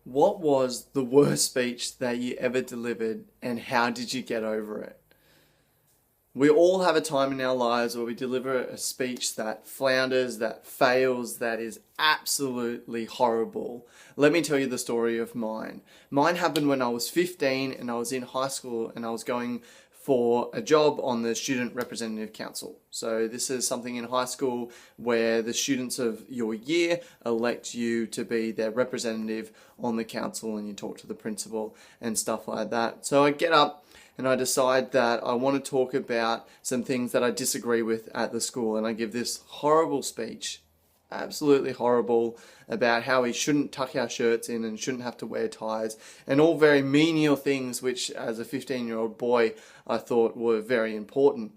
What was the worst speech that you ever delivered, and how did you get over it? We all have a time in our lives where we deliver a speech that flounders, that fails, that is absolutely horrible. Let me tell you the story of mine. Mine happened when I was 15 and I was in high school and I was going for a job on the Student Representative Council. So this is something in high school where the students of your year elect you to be their representative on the council, and you talk to the principal and stuff like that. So I get up and I decide that I want to talk about some things that I disagree with at the school, and I give this horrible speech, absolutely horrible, about how we shouldn't tuck our shirts in and shouldn't have to wear ties, and all very menial things which as a 15-year-old boy I thought were very important.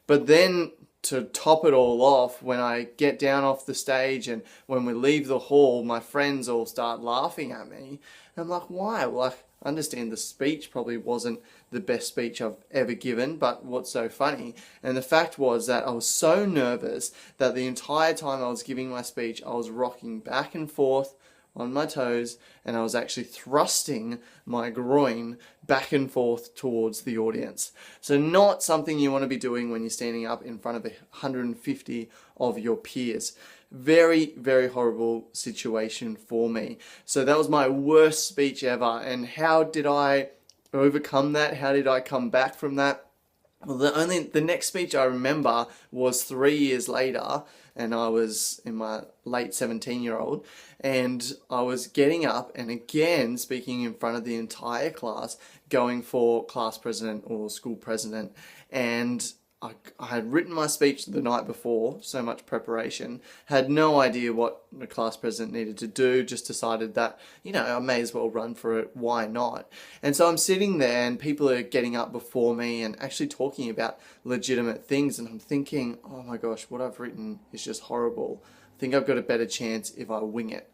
But then to top it all off, when I get down off the stage and when we leave the hall, my friends all start laughing at me. And I'm like, why? Well, I understand the speech probably wasn't the best speech I've ever given, but what's so funny? And the fact was that I was so nervous that the entire time I was giving my speech, I was rocking back and forth on my toes, and I was actually thrusting my groin back and forth towards the audience. So not something you want to be doing when you're standing up in front of 150 of your peers. Very, very horrible situation for me. So that was my worst speech ever. And how did I overcome that? How did I come back from that? Well, the next speech I remember was 3 years later, and I was in my late 17-year-old, and I was getting up and again speaking in front of the entire class, going for class president or school president, and I had written my speech the night before, so much preparation, had no idea what the class president needed to do, just decided that, I may as well run for it, why not? And so I'm sitting there and people are getting up before me and actually talking about legitimate things, and I'm thinking, oh my gosh, what I've written is just horrible. I think I've got a better chance if I wing it.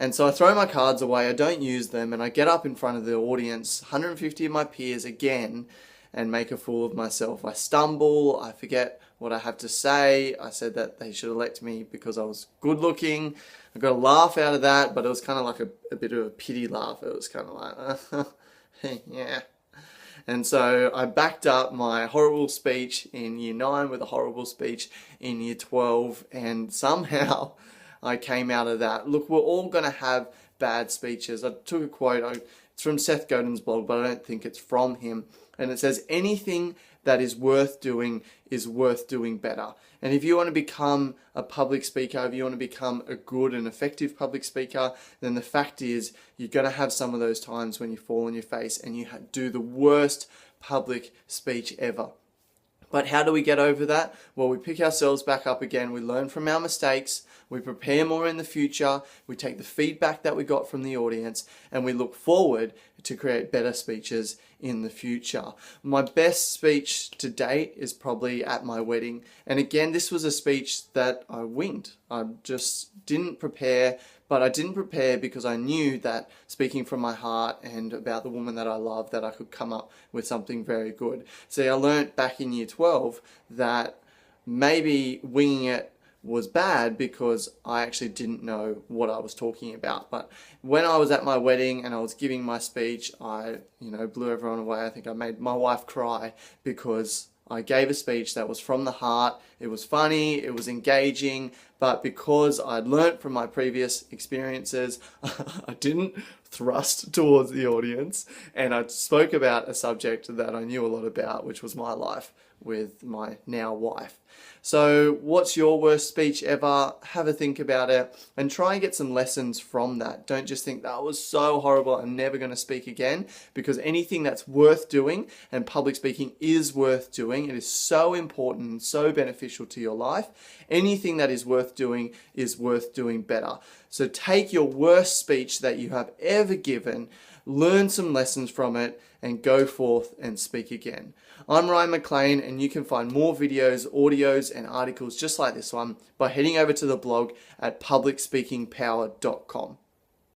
And so I throw my cards away, I don't use them, and I get up in front of the audience, 150 of my peers again, and make a fool of myself. I stumble, I forget what I have to say. I said that they should elect me because I was good looking. I got a laugh out of that, but it was kind of like a bit of a pity laugh. It was kind of like, yeah. And so I backed up my horrible speech in year 9 with a horrible speech in year 12, and somehow I came out of that. Look, we're all going to have bad speeches. I took a quote, it's from Seth Godin's blog, but I don't think it's from him. And it says, anything that is worth doing better. And if you want to become a public speaker, if you want to become a good and effective public speaker, then the fact is you're going to have some of those times when you fall on your face and you do the worst public speech ever. But how do we get over that? Well, we pick ourselves back up again. We learn from our mistakes. We prepare more in the future. We take the feedback that we got from the audience and we look forward to create better speeches in the future. My best speech to date is probably at my wedding. And again, this was a speech that I winged. I just didn't prepare, but I didn't prepare because I knew that speaking from my heart and about the woman that I love, that I could come up with something very good. See, I learnt back in year 12 that maybe winging it was bad because I actually didn't know what I was talking about. But when I was at my wedding and I was giving my speech, I, blew everyone away. I think I made my wife cry because I gave a speech that was from the heart. It was funny, it was engaging, but because I'd learnt from my previous experiences, I didn't thrust towards the audience, and I spoke about a subject that I knew a lot about, which was my life with my now wife. So what's your worst speech ever? Have a think about it and try and get some lessons from that. Don't just think that was so horrible, I'm never going to speak again, because anything that's worth doing, and public speaking is worth doing, it is so important and so beneficial to your life. Anything that is worth doing better. So take your worst speech that you have ever given, learn some lessons from it, and go forth and speak again. I'm Ryan McLean, and you can find more videos, audios, and articles just like this one by heading over to the blog at publicspeakingpower.com.